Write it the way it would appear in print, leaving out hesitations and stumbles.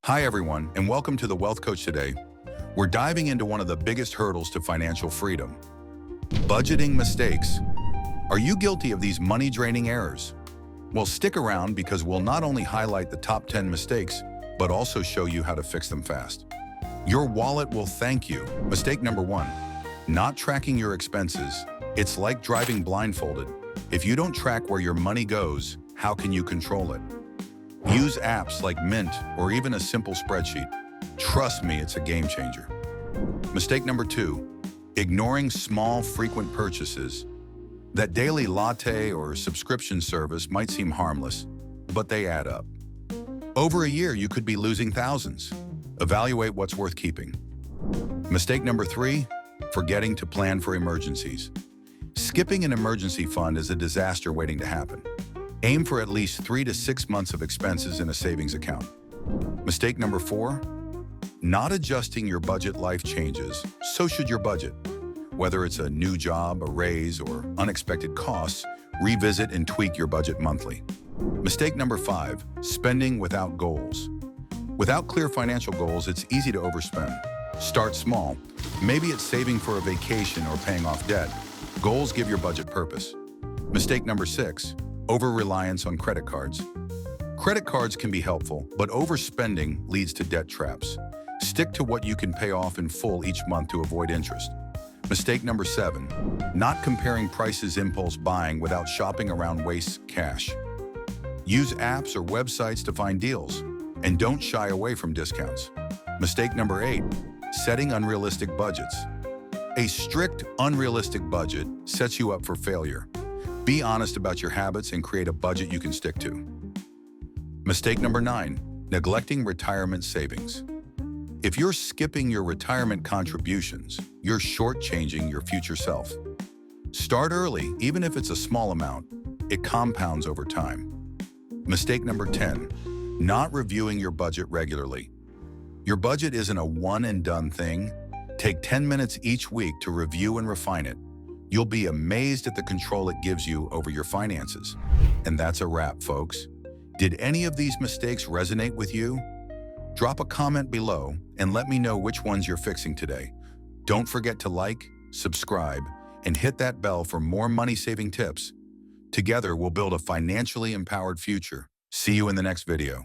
Hi everyone, and welcome to the Wealth Coach today. We're diving into one of the biggest hurdles to financial freedom: budgeting mistakes. Are you guilty of these money-draining errors? Well, stick around because we'll not only highlight the top 10 mistakes, but also show you how to fix them fast. Your wallet will thank you. Mistake number 1, not tracking your expenses. It's like driving blindfolded. If you don't track where your money goes, how can you control it? Use apps like Mint or even a simple spreadsheet. Trust me, it's a game changer. Mistake number 2, ignoring small, frequent purchases. That daily latte or subscription service might seem harmless, but they add up. Over a year, you could be losing thousands. Evaluate what's worth keeping. Mistake number 3, forgetting to plan for emergencies. Skipping an emergency fund is a disaster waiting to happen. Aim for at least 3 to 6 months of expenses in a savings account. Mistake number 4, not adjusting your budget. Life changes, so should your budget. Whether it's a new job, a raise, or unexpected costs, revisit and tweak your budget monthly. Mistake number 5, spending without goals. Without clear financial goals, it's easy to overspend. Start small. Maybe it's saving for a vacation or paying off debt. Goals give your budget purpose. Mistake number 6, over-reliance on credit cards. Credit cards can be helpful, but overspending leads to debt traps. Stick to what you can pay off in full each month to avoid interest. Mistake number 7, not comparing prices. Impulse buying without shopping around wastes cash. Use apps or websites to find deals, and don't shy away from discounts. Mistake number 8, setting unrealistic budgets. A strict, unrealistic budget sets you up for failure. Be honest about your habits and create a budget you can stick to. Mistake number 9, neglecting retirement savings. If you're skipping your retirement contributions, you're shortchanging your future self. Start early, even if it's a small amount. It compounds over time. Mistake number 10, not reviewing your budget regularly. Your budget isn't a one-and-done thing. Take 10 minutes each week to review and refine it. You'll be amazed at the control it gives you over your finances. And that's a wrap, folks. Did any of these mistakes resonate with you? Drop a comment below and let me know which ones you're fixing today. Don't forget to like, subscribe, and hit that bell for more money-saving tips. Together, we'll build a financially empowered future. See you in the next video.